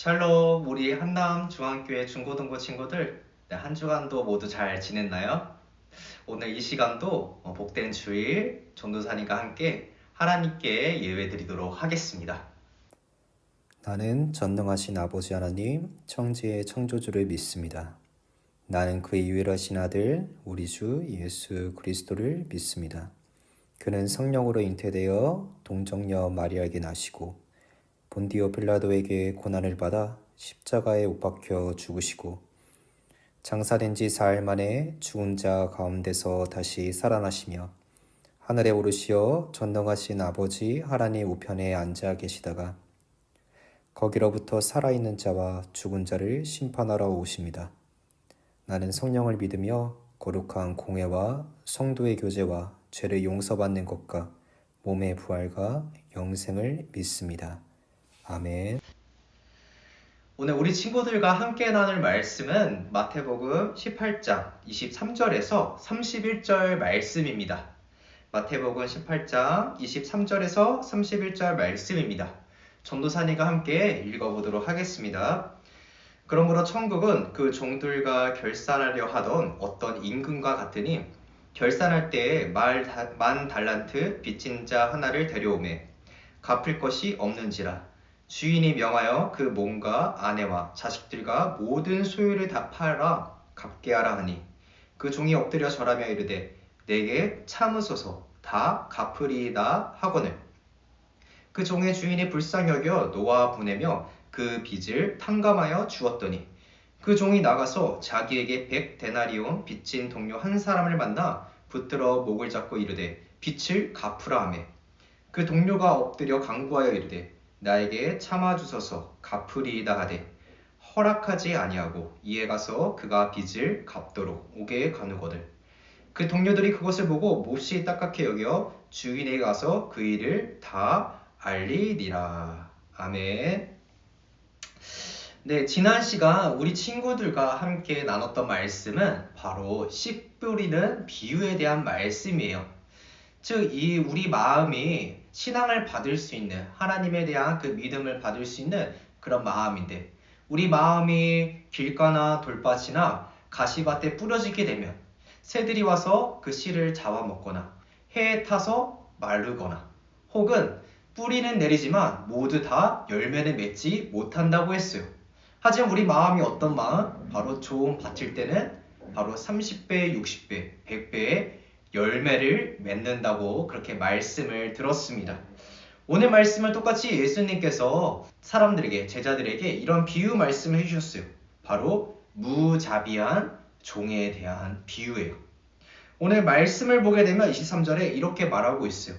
샬롬, 우리 한남 중앙교회 중고등부 친구들, 한 주간도 모두 잘 지냈나요? 오늘 이 시간도 복된 주일 전도사님과 함께 하나님께 예배드리도록 하겠습니다. 나는 전능하신 아버지 하나님, 천지의 창조주를 믿습니다. 나는 그의 유일하신 아들, 우리 주 예수 그리스도를 믿습니다. 그는 성령으로 잉태되어 동정녀 마리아에게 나시고 본디오 빌라도에게 고난을 받아 십자가에 못 박혀 죽으시고 장사된 지 사흘 만에 죽은 자 가운데서 다시 살아나시며 하늘에 오르시어 전능하신 아버지 하나님 우편에 앉아 계시다가 거기로부터 살아있는 자와 죽은 자를 심판하러 오십니다. 나는 성령을 믿으며 거룩한 공회와 성도의 교제와 죄를 용서받는 것과 몸의 부활과 영생을 믿습니다. 아멘. 오늘 우리 친구들과 함께 나눌 말씀은 마태복음 18장 23절에서 31절 말씀입니다. 마태복음 18장 23절에서 31절 말씀입니다. 전도사님과 함께 읽어보도록 하겠습니다. 그러므로 천국은 그 종들과 결산하려 하던 어떤 임금과 같으니 결산할 때에 만 달란트 빚진 자 하나를 데려오매 갚을 것이 없는지라 주인이 명하여 그 몸과 아내와 자식들과 모든 소유를 다 팔아 갚게 하라 하니 그 종이 엎드려 절하며 이르되 내게 참으소서 다 갚으리이다 하거늘 그 종의 주인이 불쌍히 여겨 놓아 보내며 그 빚을 탕감하여 주었더니 그 종이 나가서 자기에게 100데나리온 빚진 동료 한 사람을 만나 붙들어 목을 잡고 이르되 빚을 갚으라 하매 그 동료가 엎드려 간구하여 이르되 나에게 참아주소서 갚으리이다 하되 허락하지 아니하고 이에 가서 그가 빚을 갚도록 옥에 가누거늘 그 동료들이 그것을 보고 몹시 딱하게 여겨 주인에게 가서 그 일을 다 알리니라. 아멘. 네, 지난 시간 우리 친구들과 함께 나눴던 말씀은 바로 씨 뿌리는 비유에 대한 말씀이에요. 즉, 이 우리 마음이 신앙을 받을 수 있는 하나님에 대한 그 믿음을 받을 수 있는 그런 마음인데 우리 마음이 길가나 돌밭이나 가시밭에 뿌려지게 되면 새들이 와서 그 씨를 잡아먹거나 해에 타서 마르거나 혹은 뿌리는 내리지만 모두 다 열매는 맺지 못한다고 했어요. 하지만 우리 마음이 어떤 마음? 바로 좋은 밭일 때는 바로 30배, 60배, 100배의 열매를 맺는다고 그렇게 말씀을 들었습니다. 오늘 말씀을 똑같이 예수님께서 사람들에게, 제자들에게 이런 비유 말씀을 해주셨어요. 바로 무자비한 종에 대한 비유예요. 오늘 말씀을 보게 되면 23절에 이렇게 말하고 있어요.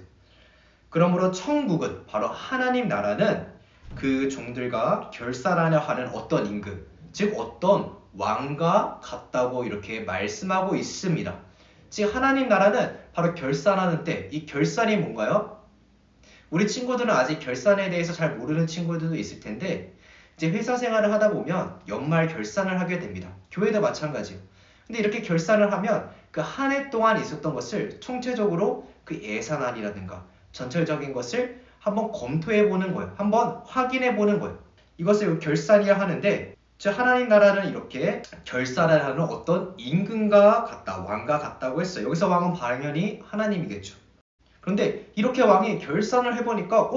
그러므로 천국은 바로 하나님 나라는 그 종들과 결산하려 하는 어떤 임금, 즉 어떤 왕과 같다고 이렇게 말씀하고 있습니다. 즉 하나님 나라는 바로 결산하는 때, 이 결산이 뭔가요? 우리 친구들은 아직 결산에 대해서 잘 모르는 친구들도 있을 텐데 이제 회사 생활을 하다 보면 연말 결산을 하게 됩니다. 교회도 마찬가지예요. 근데 이렇게 결산을 하면 그 한 해 동안 있었던 것을 총체적으로 그 예산안이라든가 전체적인 것을 한번 검토해 보는 거예요. 한번 확인해 보는 거예요. 이것을 결산이라 하는데 즉 하나님 나라는 이렇게 결산을 하는 어떤 임금과 같다, 왕과 같다고 했어요. 여기서 왕은 당연히 하나님이겠죠. 그런데 이렇게 왕이 결산을 해보니까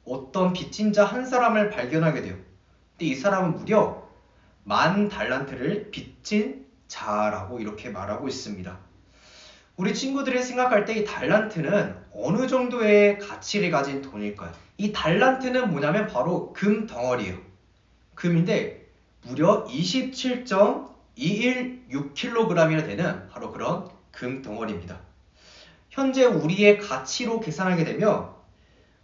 어떤 빚진 자 한 사람을 발견하게 돼요. 근데 이 사람은 무려 10,000달란트를 빚진 자라고 이렇게 말하고 있습니다. 우리 친구들이 생각할 때 이 달란트는 어느 정도의 가치를 가진 돈일까요? 이 달란트는 뭐냐면 바로 금 덩어리예요. 금인데 무려 27.216kg이나 되는 바로 그런 금 덩어리입니다. 현재 우리의 가치로 계산하게 되면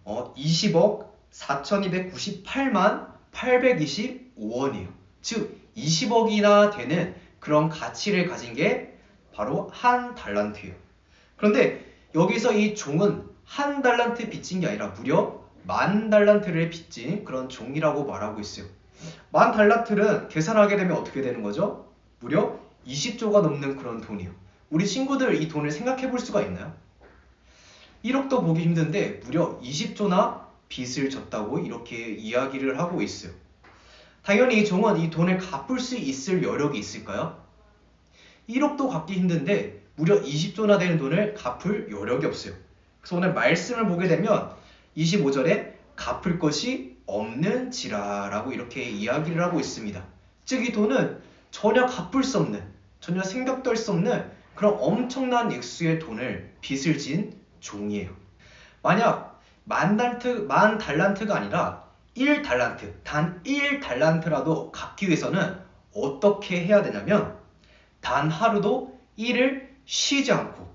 20억 4,298만 825원이에요. 즉 20억이나 되는 그런 가치를 가진 게 바로 한 달란트예요. 그런데 여기서 이 종은 한 달란트 빚진 게 아니라 무려 10,000달란트를 빚진 그런 종이라고 말하고 있어요. 10,000달란트는 계산하게 되면 어떻게 되는 거죠? 무려 20조가 넘는 그런 돈이에요. 우리 친구들 이 돈을 생각해 볼 수가 있나요? 1억도 보기 힘든데 무려 20조나 빚을 졌다고 이렇게 이야기를 하고 있어요. 당연히 이 종은 이 돈을 갚을 수 있을 여력이 있을까요? 1억도 갚기 힘든데 무려 20조나 되는 돈을 갚을 여력이 없어요. 그래서 오늘 말씀을 보게 되면 25절에 갚을 것이 없는지라라고 이렇게 이야기를 하고 있습니다. 즉 이 돈은 전혀 갚을 수 없는, 전혀 생각될 수 없는 그런 엄청난 액수의 돈을 빚을 진 종이에요. 만약 만 달란트가 아니라 1달란트, 단 1달란트라도 갚기 위해서는 어떻게 해야 되냐면 단 하루도 일을 쉬지 않고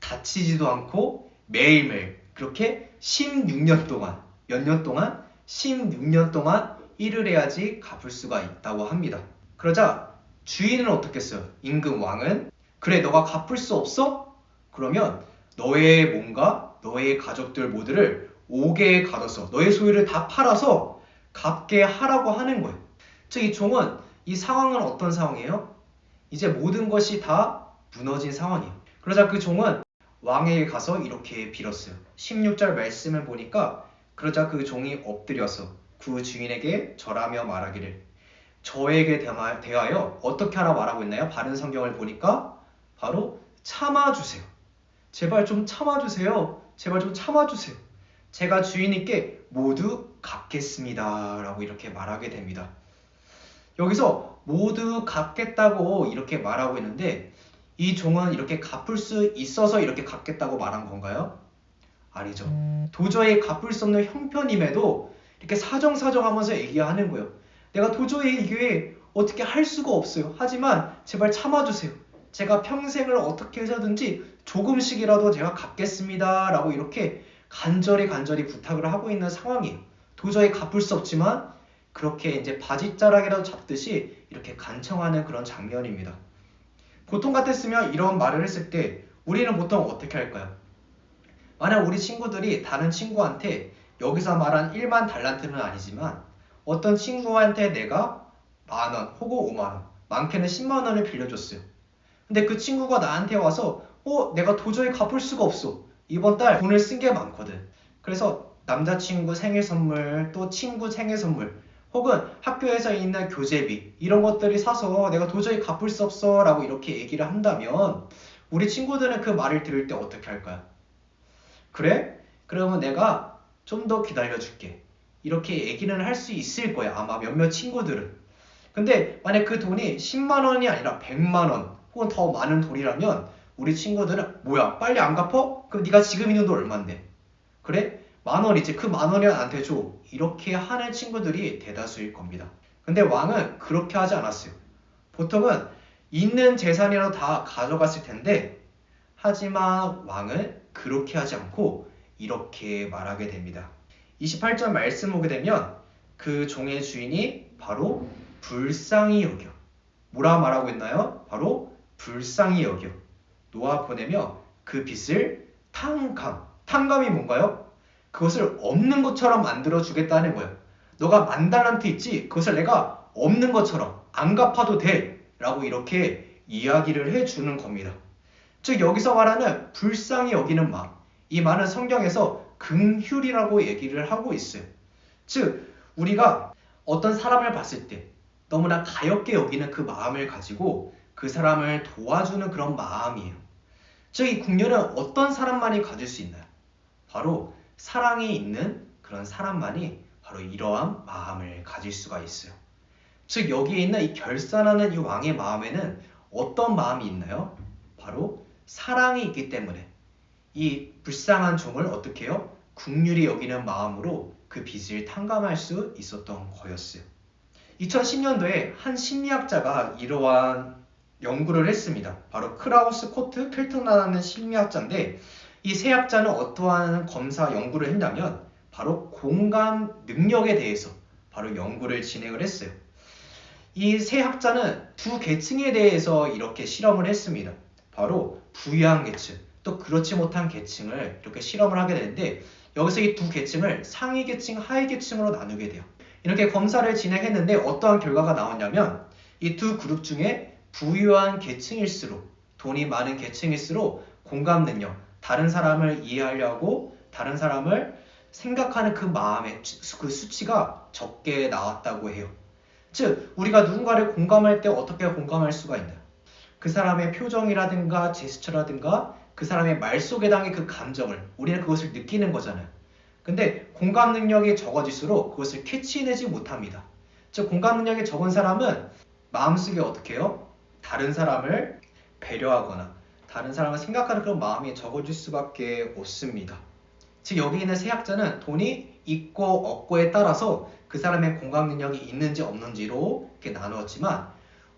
다치지도 않고 매일매일 그렇게 16년 동안, 몇 년 동안? 16년 동안 일을 해야지 갚을 수가 있다고 합니다. 그러자 주인은 어떻게 했어요? 임금 왕은 그래 너가 갚을 수 없어? 그러면 너의 몸과 너의 가족들 모두를 옥에 가둬서 너의 소유를 다 팔아서 갚게 하라고 하는 거예요. 즉 이 종은 이 상황은 어떤 상황이에요? 이제 모든 것이 다 무너진 상황이에요. 그러자 그 종은 왕에게 가서 이렇게 빌었어요. 16절 말씀을 보니까 그러자 그 종이 엎드려서 그 주인에게 절하며 말하기를 저에게 대하여 어떻게 하라 말하고 있나요? 바른 성경을 보니까 바로 참아주세요. 제발 좀 참아주세요. 제발 좀 참아주세요. 제가 주인님께 모두 갚겠습니다. 라고 이렇게 말하게 됩니다. 여기서 모두 갚겠다고 이렇게 말하고 있는데 이 종은 이렇게 갚을 수 있어서 이렇게 갚겠다고 말한 건가요? 아니죠. 도저히 갚을 수 없는 형편임에도 이렇게 사정사정하면서 얘기하는 거예요. 내가 도저히 이게 어떻게 할 수가 없어요. 하지만 제발 참아주세요. 제가 평생을 어떻게 해서든지 조금씩이라도 제가 갚겠습니다. 라고 이렇게 간절히 부탁을 하고 있는 상황이에요. 도저히 갚을 수 없지만 그렇게 이제 바짓자락이라도 잡듯이 이렇게 간청하는 그런 장면입니다. 보통 같았으면 이런 말을 했을 때 우리는 보통 어떻게 할까요? 만약 우리 친구들이 다른 친구한테 여기서 말한 1만 달란트는 아니지만 어떤 친구한테 내가 만원 혹은 5만원, 많게는 10만원을 빌려줬어요. 근데 그 친구가 나한테 와서 내가 도저히 갚을 수가 없어. 이번 달 돈을 쓴 게 많거든. 그래서 남자친구 생일 선물, 또 친구 생일 선물, 혹은 학교에서 있는 교재비 이런 것들이 사서 내가 도저히 갚을 수 없어 라고 이렇게 얘기를 한다면 우리 친구들은 그 말을 들을 때 어떻게 할까요? 그래? 그러면 내가 좀 더 기다려줄게. 이렇게 얘기는 할 수 있을 거야. 아마 몇몇 친구들은. 근데 만약 그 돈이 10만 원이 아니라 100만 원 혹은 더 많은 돈이라면 우리 친구들은 뭐야? 빨리 안 갚어? 그럼 네가 지금 있는 돈 얼만데? 그래? 10,000원이지. 그 10,000원이 나한테 줘. 이렇게 하는 친구들이 대다수일 겁니다. 근데 왕은 그렇게 하지 않았어요. 보통은 있는 재산이라도 다 가져갔을 텐데 하지만 왕은 그렇게 하지 않고 이렇게 말하게 됩니다. 28절 말씀 보게 되면 그 종의 주인이 바로 불쌍히 여겨. 뭐라 말하고 있나요? 바로 불쌍히 여겨. 놓아 보내며 그 빚을 탕감. 탕감이 뭔가요? 그것을 없는 것처럼 만들어 주겠다는 거예요. 너가 10,000달란트 있지? 그것을 내가 없는 것처럼 안 갚아도 돼. 라고 이렇게 이야기를 해주는 겁니다. 즉 여기서 말하는 불쌍히 여기는 마음. 이 말은 성경에서 긍휼이라고 얘기를 하고 있어요. 즉 우리가 어떤 사람을 봤을 때 너무나 가엾게 여기는 그 마음을 가지고 그 사람을 도와주는 그런 마음이에요. 즉 이 긍휼은 어떤 사람만이 가질 수 있나요? 바로 사랑이 있는 그런 사람만이 바로 이러한 마음을 가질 수가 있어요. 즉 여기에 있는 이 결산하는 이 왕의 마음에는 어떤 마음이 있나요? 바로 사랑이 있기 때문에 이 불쌍한 종을 어떻게 해요? 긍휼히 여기는 마음으로 그 빚을 탕감할 수 있었던 거였어요. 2010년도에 한 심리학자가 이러한 연구를 했습니다. 바로 크라우스 코트 켈트너라는 심리학자인데 이 세 학자는 어떠한 검사 연구를 했냐면 바로 공감 능력에 대해서 바로 연구를 진행을 했어요. 이 세 학자는 두 계층에 대해서 이렇게 실험을 했습니다. 바로 부유한 계층, 또 그렇지 못한 계층을 이렇게 실험을 하게 되는데 여기서 이 두 계층을 상위 계층, 하위 계층으로 나누게 돼요. 이렇게 검사를 진행했는데 어떠한 결과가 나왔냐면 이 두 그룹 중에 부유한 계층일수록 돈이 많은 계층일수록 공감 능력, 다른 사람을 이해하려고 다른 사람을 생각하는 그 마음의 그 수치가 적게 나왔다고 해요. 즉 우리가 누군가를 공감할 때 어떻게 공감할 수가 있나요? 그 사람의 표정이라든가 제스처라든가 그 사람의 말 속에 담긴 그 감정을 우리는 그것을 느끼는 거잖아요. 근데 공감 능력이 적어질수록 그것을 캐치해내지 못합니다. 즉 공감 능력이 적은 사람은 마음속에 어떻게 해요? 다른 사람을 배려하거나 다른 사람을 생각하는 그런 마음이 적어질 수밖에 없습니다. 즉 여기 있는 세학자는 돈이 있고 없고에 따라서 그 사람의 공감 능력이 있는지 없는지로 이렇게 나누었지만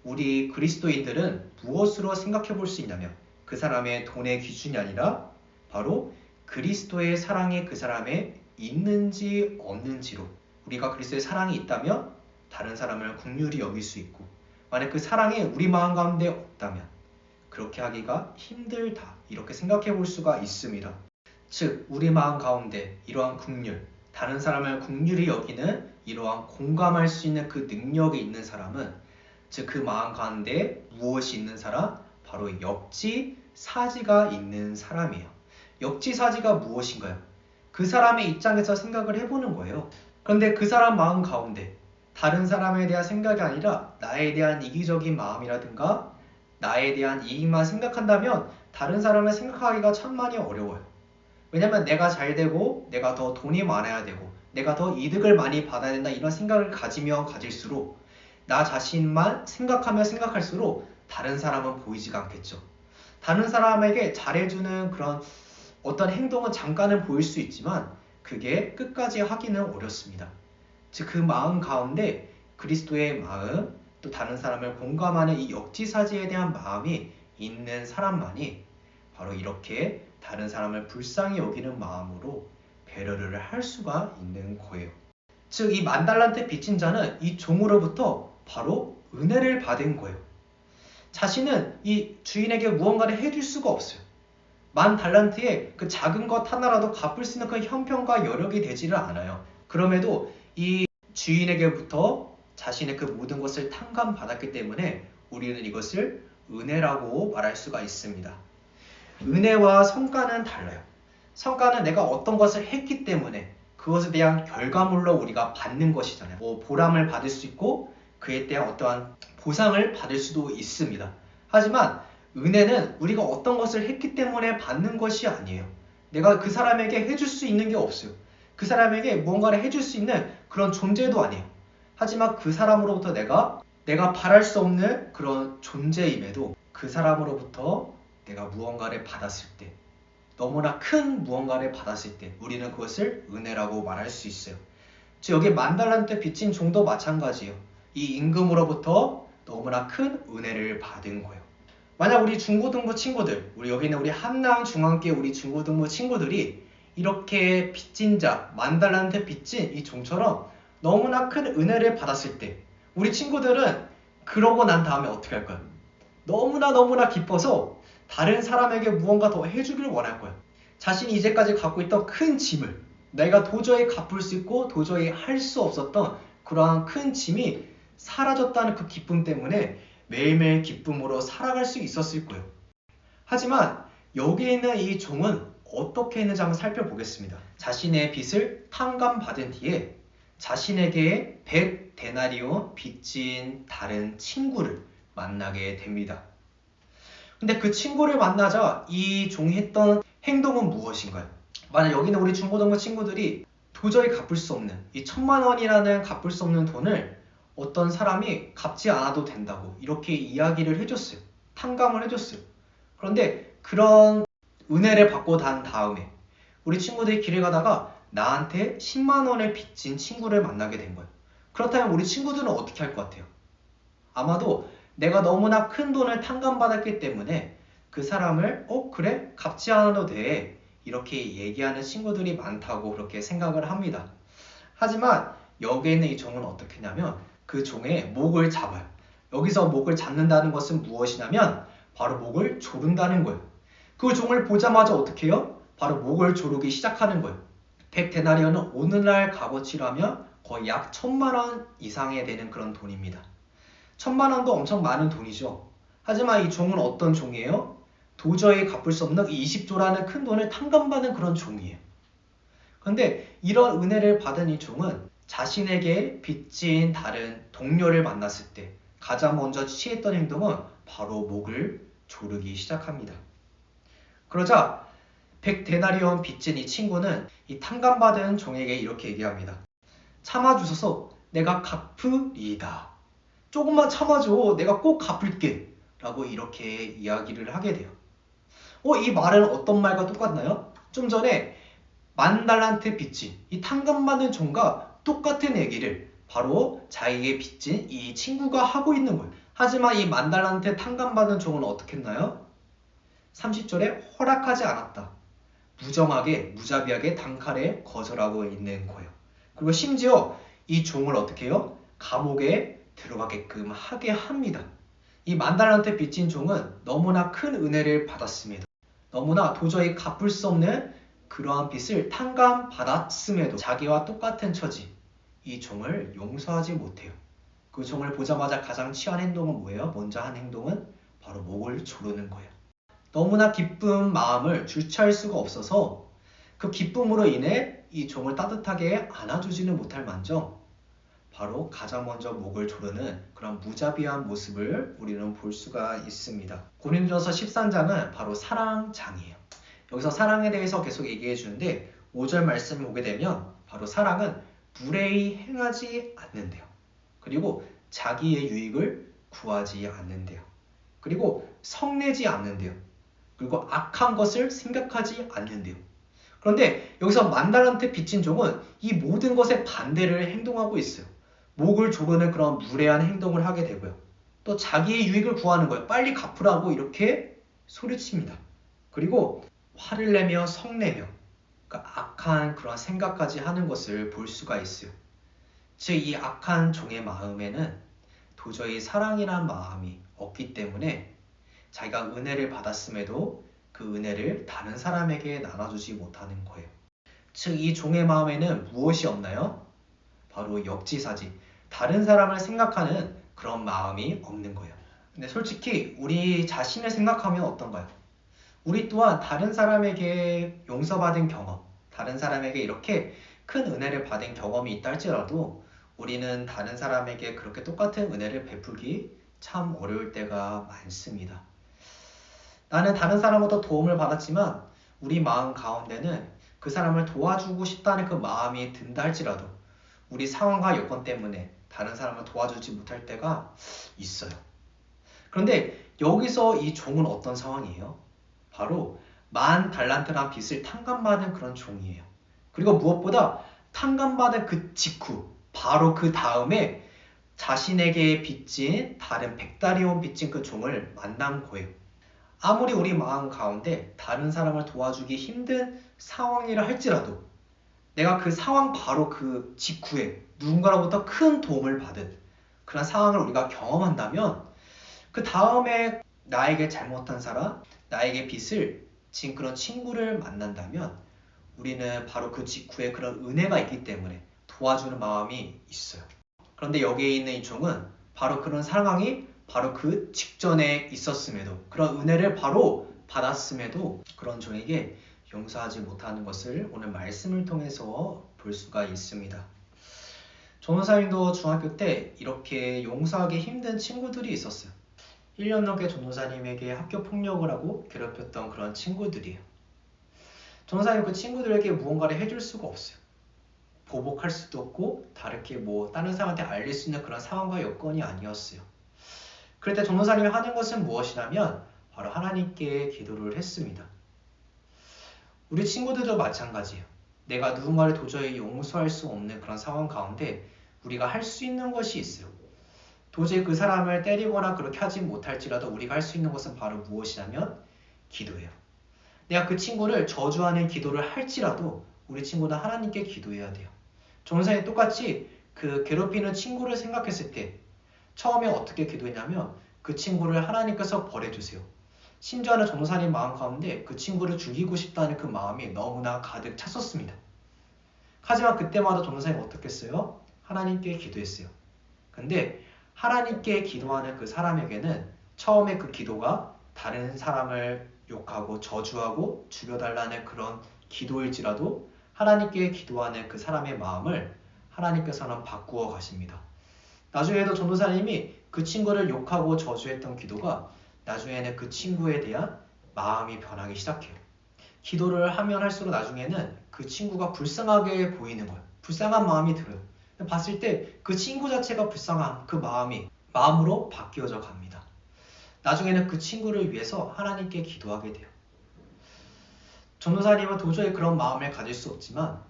우리 그리스도인들은 무엇으로 생각해 볼 수 있냐면 그 사람의 돈의 기준이 아니라 바로 그리스도의 사랑이 그 사람에 있는지 없는지로 우리가 그리스도의 사랑이 있다면 다른 사람을 긍휼히 여길 수 있고 만약 그 사랑이 우리 마음 가운데 없다면 그렇게 하기가 힘들다 이렇게 생각해 볼 수가 있습니다. 즉 우리 마음 가운데 이러한 긍휼 다른 사람을 긍휼히 여기는 이러한 공감할 수 있는 그 능력이 있는 사람은 즉 그 마음 가운데 무엇이 있는 사람? 바로 역지사지가 있는 사람이에요. 역지사지가 무엇인가요? 그 사람의 입장에서 생각을 해보는 거예요. 그런데 그 사람 마음 가운데 다른 사람에 대한 생각이 아니라 나에 대한 이기적인 마음이라든가 나에 대한 이익만 생각한다면 다른 사람을 생각하기가 참 많이 어려워요. 왜냐면 내가 잘 되고 내가 더 돈이 많아야 되고 내가 더 이득을 많이 받아야 된다 이런 생각을 가지면 가질수록 나 자신만 생각하면 생각할수록 다른 사람은 보이지가 않겠죠. 다른 사람에게 잘해주는 그런 어떤 행동은 잠깐은 보일 수 있지만 그게 끝까지 하기는 어렵습니다. 즉 그 마음 가운데 그리스도의 마음 또 다른 사람을 공감하는 이 역지사지에 대한 마음이 있는 사람만이 바로 이렇게 다른 사람을 불쌍히 여기는 마음으로 배려를 할 수가 있는 거예요. 즉 이 10,000달란트 빚진 자는 이 종으로부터 바로 은혜를 받은 거예요. 자신은 이 주인에게 무언가를 해줄 수가 없어요. 10,000달란트에 그 작은 것 하나라도 갚을 수 있는 그 형편과 여력이 되지를 않아요. 그럼에도 이 주인에게부터 자신의 그 모든 것을 탕감받았기 때문에 우리는 이것을 은혜라고 말할 수가 있습니다. 은혜와 성과는 달라요. 성과는 내가 어떤 것을 했기 때문에 그것에 대한 결과물로 우리가 받는 것이잖아요. 보람을 받을 수 있고 그에 대한 어떠한 보상을 받을 수도 있습니다. 하지만 은혜는 우리가 어떤 것을 했기 때문에 받는 것이 아니에요. 내가 그 사람에게 해줄 수 있는 게 없어요. 그 사람에게 무언가를 해줄 수 있는 그런 존재도 아니에요. 하지만 그 사람으로부터 내가 바랄 수 없는 그런 존재임에도 그 사람으로부터 내가 무언가를 받았을 때 너무나 큰 무언가를 받았을 때 우리는 그것을 은혜라고 말할 수 있어요. 즉 여기 10,000달란트 빚진 종도 마찬가지예요. 이 임금으로부터 너무나 큰 은혜를 받은 거예요. 만약 우리 중고등부 친구들, 여기 있는 우리 한남중앙교회 우리 중고등부 친구들이 이렇게 빚진 자, 10,000달란트 빚진 이 종처럼 너무나 큰 은혜를 받았을 때 우리 친구들은 그러고 난 다음에 어떻게 할까요? 너무나 기뻐서 다른 사람에게 무언가 더 해주길 원할 거예요. 자신이 이제까지 갖고 있던 큰 짐을 내가 도저히 갚을 수 있고 도저히 할 수 없었던 그러한 큰 짐이 사라졌다는 그 기쁨 때문에 매일매일 기쁨으로 살아갈 수 있었을 거예요. 하지만 여기 있는 이 종은 어떻게 했는지 한번 살펴보겠습니다. 자신의 빚을 탕감받은 뒤에 자신에게 100데나리온 빚진 다른 친구를 만나게 됩니다. 근데 그 친구를 만나자 이 종이 했던 행동은 무엇인가요? 만약 여기는 우리 중고등부 친구들이 도저히 갚을 수 없는 이 1,000,000원이라는 갚을 수 없는 돈을 어떤 사람이 갚지 않아도 된다고 이렇게 이야기를 해줬어요. 탕감을 해줬어요. 그런데 그런 은혜를 받고 난 다음에 우리 친구들이 길을 가다가 나한테 100,000원을 빚진 친구를 만나게 된 거예요. 그렇다면 우리 친구들은 어떻게 할 것 같아요? 아마도 내가 너무나 큰 돈을 탕감받았기 때문에 그 사람을 그래? 갚지 않아도 돼. 이렇게 얘기하는 친구들이 많다고 그렇게 생각을 합니다. 하지만 여기에 있는 이 종은 어떻게 했냐면 그 종의 목을 잡아요. 여기서 목을 잡는다는 것은 무엇이냐면 바로 목을 조른다는 거예요. 그 종을 보자마자 어떻게 해요? 바로 목을 조르기 시작하는 거예요. 100데나리온은 오늘날 값어치로 하면 거의 약 1,000,000원 이상에 되는 그런 돈입니다. 1,000,000원도 엄청 많은 돈이죠. 하지만 이 종은 어떤 종이에요? 도저히 갚을 수 없는 20조라는 큰 돈을 탕감받은 그런 종이에요. 그런데 이런 은혜를 받은 이 종은 자신에게 빚진 다른 동료를 만났을 때 가장 먼저 취했던 행동은 바로 목을 조르기 시작합니다. 그러자 100데나리온 빚진 이 친구는 이 탕감받은 종에게 이렇게 얘기합니다. 참아주소서 내가 갚으리이다. 조금만 참아줘. 내가 꼭 갚을게. 라고 이렇게 이야기를 하게 돼요. 이 말은 어떤 말과 똑같나요? 좀 전에 10,000달란트 빚진 이 탕감받은 종과 똑같은 얘기를 바로 자기에게 빚진 이 친구가 하고 있는 거예요. 하지만 이 10,000달란트 탕감받은 종은 어떻게 했나요? 30절에 허락하지 않았다. 무정하게 무자비하게 단칼에 거절하고 있는 거예요. 그리고 심지어 이 종을 어떻게 해요? 감옥에 들어가게끔 하게 합니다. 이 10,000달란트 빚진 종은 너무나 큰 은혜를 받았습니다. 너무나 도저히 갚을 수 없는 그러한 빚을 탕감받았음에도 자기와 똑같은 처지, 이 종을 용서하지 못해요. 그 종을 보자마자 가장 취한 행동은 뭐예요? 먼저 한 행동은 바로 목을 조르는 거예요. 너무나 기쁜 마음을 주체할 수가 없어서 그 기쁨으로 인해 이 종을 따뜻하게 안아주지는 못할 만정 바로 가장 먼저 목을 조르는 그런 무자비한 모습을 우리는 볼 수가 있습니다. 고린도전서 13장은 바로 사랑장이에요. 여기서 사랑에 대해서 계속 얘기해 주는데 5절 말씀을 보게 되면 바로 사랑은 무례히 행하지 않는데요. 그리고 자기의 유익을 구하지 않는데요. 그리고 성내지 않는데요. 그리고 악한 것을 생각하지 않는데요. 그런데 여기서 10,000달란트 빚진 종은 이 모든 것에 반대를 행동하고 있어요. 목을 조르는 그런 무례한 행동을 하게 되고요. 또 자기의 유익을 구하는 거예요. 빨리 갚으라고 이렇게 소리칩니다. 그리고 화를 내며 성내며 그러니까 악한 그런 생각까지 하는 것을 볼 수가 있어요. 즉 이 악한 종의 마음에는 도저히 사랑이란 마음이 없기 때문에 자기가 은혜를 받았음에도 그 은혜를 다른 사람에게 나눠주지 못하는 거예요. 즉 이 종의 마음에는 무엇이 없나요? 바로 역지사지, 다른 사람을 생각하는 그런 마음이 없는 거예요. 근데 솔직히 우리 자신을 생각하면 어떤가요? 우리 또한 다른 사람에게 용서받은 경험, 다른 사람에게 이렇게 큰 은혜를 받은 경험이 있다 할지라도 우리는 다른 사람에게 그렇게 똑같은 은혜를 베풀기 참 어려울 때가 많습니다. 나는 다른 사람부터 도움을 받았지만 우리 마음 가운데는 그 사람을 도와주고 싶다는 그 마음이 든다 할지라도 우리 상황과 여건 때문에 다른 사람을 도와주지 못할 때가 있어요. 그런데 여기서 이 종은 어떤 상황이에요? 바로 10,000달란트란 빚을 탕감받은 그런 종이에요. 그리고 무엇보다 탕감받은 그 직후 바로 그 다음에 자신에게 빚진 다른 100다리온 빚진 그 종을 만난 거예요. 아무리 우리 마음 가운데 다른 사람을 도와주기 힘든 상황이라 할지라도 내가 그 상황 바로 그 직후에 누군가로부터 큰 도움을 받은 그런 상황을 우리가 경험한다면 그 다음에 나에게 잘못한 사람, 나에게 빚을 진 그런 친구를 만난다면 우리는 바로 그 직후에 그런 은혜가 있기 때문에 도와주는 마음이 있어요. 그런데 여기에 있는 이 종은 바로 그런 상황이 바로 그 직전에 있었음에도 그런 은혜를 바로 받았음에도 그런 종에게 용서하지 못하는 것을 오늘 말씀을 통해서 볼 수가 있습니다. 전도사님도 중학교 때 이렇게 용서하기 힘든 친구들이 있었어요. 1년 넘게 전도사님에게 학교 폭력을 하고 괴롭혔던 그런 친구들이에요. 전도사님 그 친구들에게 무언가를 해줄 수가 없어요. 보복할 수도 없고 다르게 다른 사람한테 알릴 수 있는 그런 상황과 여건이 아니었어요. 그럴 때 전도사님이 하는 것은 무엇이냐면 바로 하나님께 기도를 했습니다. 우리 친구들도 마찬가지예요. 내가 누군가를 도저히 용서할 수 없는 그런 상황 가운데 우리가 할 수 있는 것이 있어요. 도저히 그 사람을 때리거나 그렇게 하지 못할지라도 우리가 할 수 있는 것은 바로 무엇이냐면 기도예요. 내가 그 친구를 저주하는 기도를 할지라도 우리 친구는 하나님께 기도해야 돼요. 전도사님 똑같이 그 괴롭히는 친구를 생각했을 때 처음에 어떻게 기도했냐면 그 친구를 하나님께서 버려주세요. 심지어는 전도사님 마음 가운데 그 친구를 죽이고 싶다는 그 마음이 너무나 가득 찼었습니다. 하지만 그때마다 전도사님 어떻게 했어요? 하나님께 기도했어요. 근데 하나님께 기도하는 그 사람에게는 처음에 그 기도가 다른 사람을 욕하고 저주하고 죽여달라는 그런 기도일지라도 하나님께 기도하는 그 사람의 마음을 하나님께서는 바꾸어 가십니다. 나중에도 전도사님이 그 친구를 욕하고 저주했던 기도가 나중에는 그 친구에 대한 마음이 변하기 시작해요. 기도를 하면 할수록 나중에는 그 친구가 불쌍하게 보이는 거예요. 불쌍한 마음이 들어요. 봤을 때 그 친구 자체가 불쌍한 그 마음이 마음으로 바뀌어져 갑니다. 나중에는 그 친구를 위해서 하나님께 기도하게 돼요. 전도사님은 도저히 그런 마음을 가질 수 없지만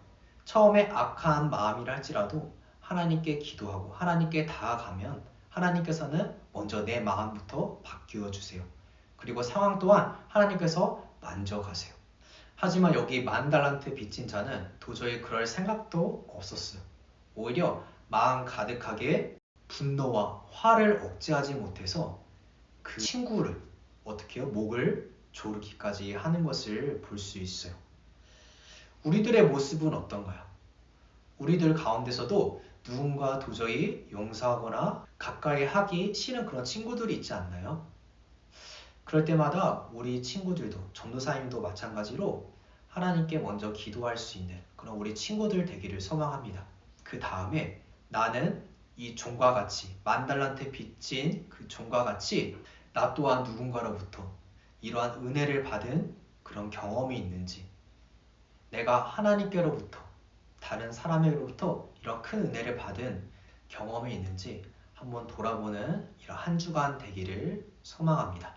처음에 악한 마음이라 할지라도 하나님께 기도하고 하나님께 다가가면 하나님께서는 먼저 내 마음부터 바뀌어 주세요. 그리고 상황 또한 하나님께서 만져가세요. 하지만 여기 10,000달란트 빚진 자는 도저히 그럴 생각도 없었어요. 오히려 마음 가득하게 분노와 화를 억제하지 못해서 그 친구를 어떻게 해요? 목을 조르기까지 하는 것을 볼 수 있어요. 우리들의 모습은 어떤가요? 우리들 가운데서도 누군가 도저히 용서하거나 가까이 하기 싫은 그런 친구들이 있지 않나요? 그럴 때마다 우리 친구들도 전도사님도 마찬가지로 하나님께 먼저 기도할 수 있는 그런 우리 친구들 되기를 소망합니다. 그 다음에 나는 이 종과 같이 10,000달란트 빚진 그 종과 같이 나 또한 누군가로부터 이러한 은혜를 받은 그런 경험이 있는지, 내가 하나님께로부터 다른 사람에게로부터 이런 큰 은혜를 받은 경험이 있는지 한번 돌아보는 이런 한 주간 되기를 소망합니다.